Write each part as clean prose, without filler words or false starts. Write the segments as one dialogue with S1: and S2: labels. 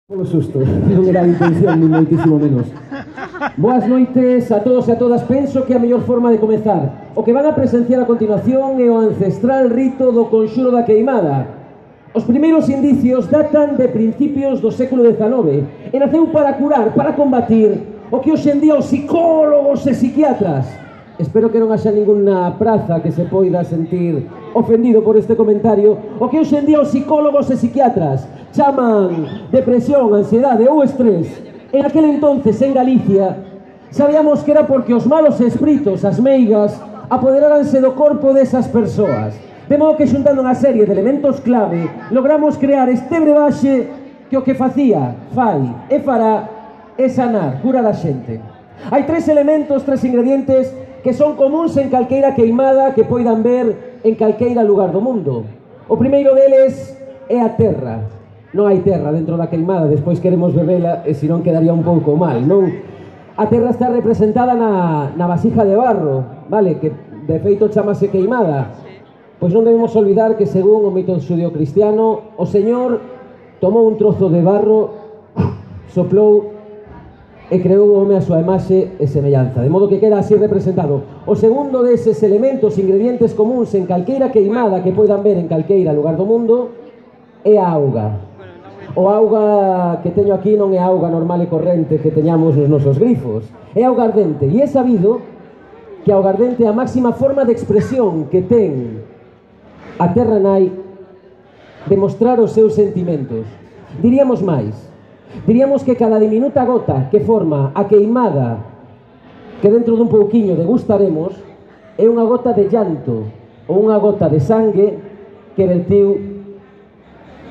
S1: Polo susto, non era a intención, ni moitísimo menos. Boas noites a todos e a todas. Penso que a mellor forma de comezar o que van a presenciar a continuación é o ancestral rito do conxuro da queimada. Os primeiros indicios datan de principios do século XIX e naceu para curar, para combatir o que hoxe en día os psicólogos e psiquiatras, espero que non haxa ninguna praza que se poida sentir ofendido por este comentario, o que hoxe en día os psicólogos e psiquiatras chaman depresión, ansiedade ou estrés, en aquel entonces en Galicia sabíamos que era porque os malos espíritos, as meigas, apoderáranse do corpo desas persoas. De modo que xuntando unha serie de elementos clave logramos crear este brebaxe que o que facía, fai e fará é sanar, curar a xente. Hai tres elementos, tres ingredientes que son comuns en calqueira queimada que poidan ver en calqueira lugar do mundo. O primeiro deles é a terra. Non hai terra dentro da queimada, despois queremos bebela e senón quedaría un pouco mal, non? A terra está representada na vasija de barro, vale? Que de feito chamase queimada. Pois non debemos olvidar que según o mito xudeo-cristiano o Señor tomou un trozo de barro, soplou e creou o home a súa imaxe e semellanza, de modo que queda así representado. O segundo deses elementos, ingredientes comuns en calqueira queimada que poidan ver en calqueira lugar do mundo é a auga. O auga que teño aquí non é auga normal e corrente que teñamos nos nosos grifos, é auga ardente, e é sabido que a auga ardente é a máxima forma de expresión que ten a terra nai de mostrar os seus sentimentos. Diríamos máis, diríamos que cada diminuta gota que forma a queimada que dentro dun pouquiño degustaremos é unha gota de llanto ou unha gota de sangue que vertiu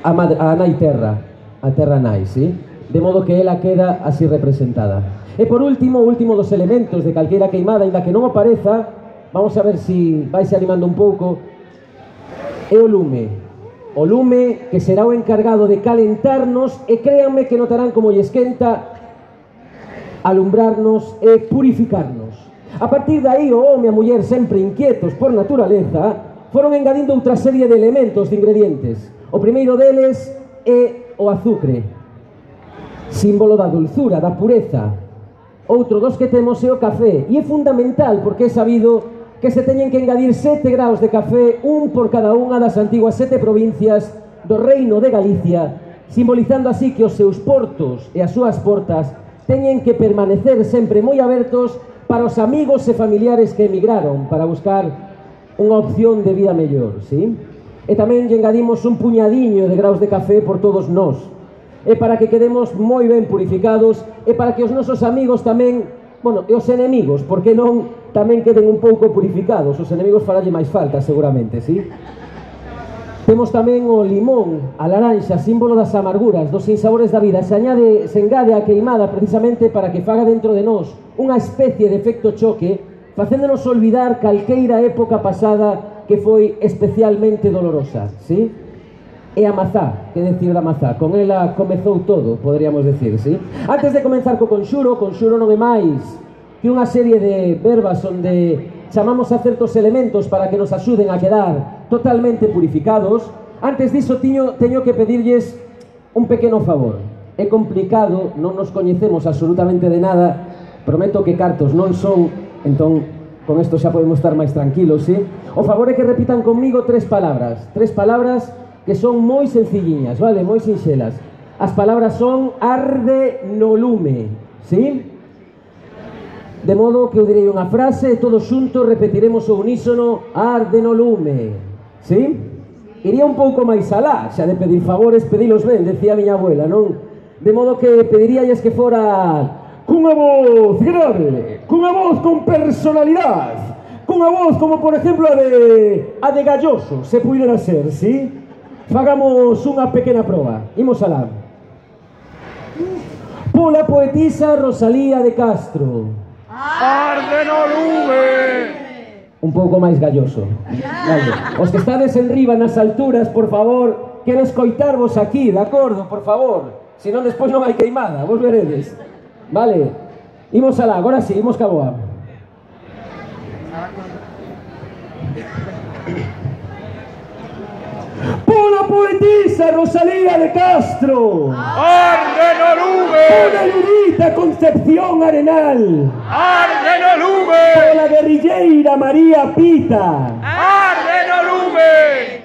S1: a nai terra, a terra nai, sí? De modo que ela queda así representada. E por último, o último dos elementos de calqueira queimada, ainda que non o pareza, vamos a ver se vais animando un pouco, é o lume. O lume que será o encargado de calentarnos e créanme que notarán como lle esquenta, alumbrarnos e purificarnos. A partir de aí o home e a muller, sempre inquietos por naturaleza, foron engadindo outra serie de elementos, de ingredientes. O primeiro deles é o azucre, símbolo da dulzura, da pureza. Outro dos que temos é o café, e é fundamental porque é sabido que se teñen que engadir 7 graus de café, un por cada unha das antiguas 7 provincias do Reino de Galicia, simbolizando así que os seus portos e as súas portas teñen que permanecer sempre moi abertos para os amigos e familiares que emigraron para buscar unha opción de vida mellor, sí? E tamén lle engadimos un puñadiño de graus de café por todos nós, e para que quedemos moi ben purificados, e para que os nosos amigos tamén, bueno, e os enemigos, porque non tamén queden un pouco purificados. Os enemigos faralle máis falta, seguramente, sí? Temos tamén o limón, a laranxa, símbolo das amarguras, dos sinsabores da vida. Se engade a queimada precisamente para que faga dentro de nós unha especie de efecto choque, facéndonos olvidar calqueira época pasada que foi especialmente dolorosa, sí? E a mazá, que decir da mazá, con ela comezou todo, poderíamos decir, sí? Antes de comenzar co conxuro non é máis que unha serie de verbas onde chamamos a certos elementos para que nos axuden a quedar totalmente purificados. Antes diso teño que pedirlles un pequeno favor. É complicado, non nos coñecemos absolutamente de nada, prometo que cartos non son, entón con isto xa podemos estar máis tranquilos, sí? O favor é que repitan conmigo 3 palabras que son moi sencilliñas, vale? Moi sinxelas. As palabras son arde no lume, sí? De modo que eu direi unha frase e todos xuntos repetiremos o unísono arde no lume, sí? Iría un pouco máis alá, xa de pedir favores, pedilos ben, decía a miña abuela, non? De modo que pediríalles que fora cunha voz grave, cunha voz con personalidade, cunha voz como por exemplo a de Galloso, se puidera ser, sí? Fagamos unha pequena proba, imos alá. Pola poetisa Rosalía de Castro.
S2: Arde no lume.
S1: Un pouco máis galloso. Vale. Os que estades en riba nas alturas, por favor, quero escoitarvos aquí, de acordo, por favor. Senón despois non hai queimada, vos veredes. Vale, imos alá, agora sí, imos ca boa. Pola poetisa Rosalía de Castro.
S2: Arde
S1: Concepción Arenal,
S2: arde no lume,
S1: pola guerrilleira María Pita,
S2: arde no lume,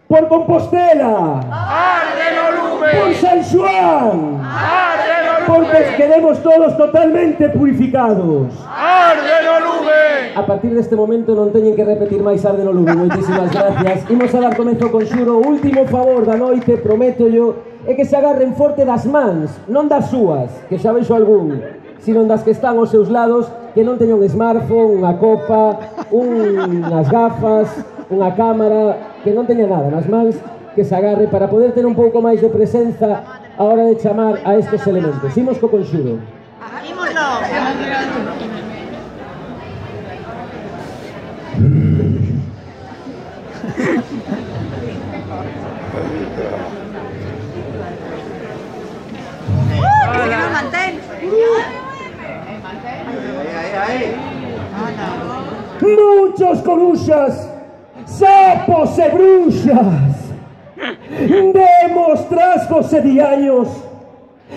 S1: por Compostela,
S2: arde no lume,
S1: por San Xoán,
S2: arde no
S1: porque
S2: lume,
S1: quedemos todos totalmente purificados.
S2: arde no lume.
S1: A partir deste momento non teñen que repetir máis arde no lume. Moitísimas gracias. Imos a dar comezo con xuro. O último favor da noite, prometo yo, é que se agarren forte das mans, non das súas, que xa vexo algún, sino das que están aos seus lados, que non teñan smartphone, unha copa, unhas gafas, unha cámara, que non teña nada nas mans, que se agarre para poder ter un pouco máis de presenza a hora de chamar a estes elementos. Imos co conxuro. Muchos coruxas, sapos e bruxas, demostrascos e diaños,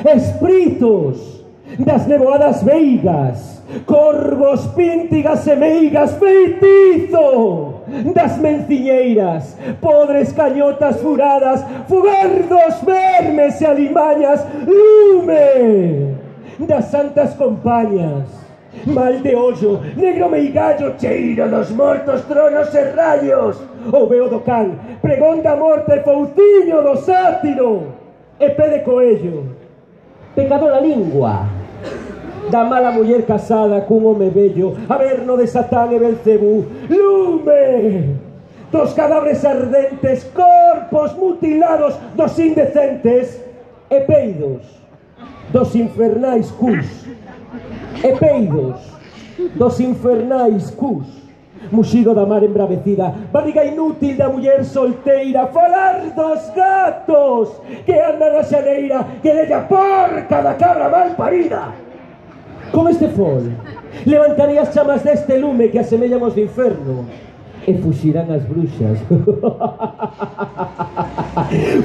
S1: espíritos das nevoadas veigas, corvos, píntigas e meigas, feitizo das menciñeiras, podres cañotas furadas, fugardos, vermes e alimañas, lume das santas compañas, mal de ollo, negro meigallo, cheiro dos mortos, tronos e rayos, o veo do can, pregón da morte, fouciño do sátiro, e pé de coello, pecadora lingua, da mala muller casada cun home bello, averno de Satán e Belcebú, lume dos cadáveres ardentes, corpos mutilados dos indecentes, e peidos dos infernais cus, e peidos dos infernais cus, muxido da mar embravecida, barriga inútil da muller solteira, falar dos gatos que andan na xaneira, que della porca da cabra mal parida. Con este fol levantarei as chamas deste lume que asemellan aos do inferno e fuxirán as bruxas.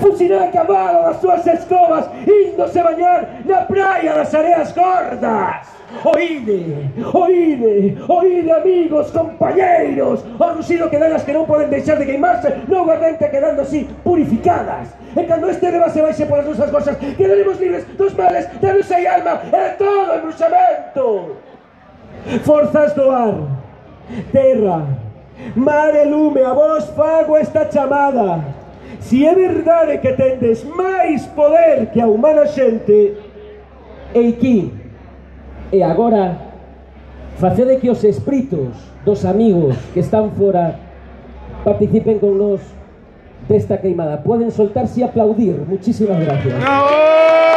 S1: Fuxirán a cabalo das súas escobas, índose bañar na praia das areas gordas. Oíde, oíde, oíde, amigos, compañeiros, o ruxido que dan as que non poden deixar de queimarse no guardente, quedando así purificadas. E cando este deba se baixe polas nosas cosas, quedaremos libres dos males de nosa alma e de todo embruxamento. Forzas do ar, terra, mar e lume, a vos fago esta chamada. Si é verdade que tendes máis poder que a humana xente, eiquí. E agora, facede que os espíritos dos amigos que están fora participen con nós desta queimada. Poden soltarse e aplaudir. Muchísimas gracias.
S2: ¡No!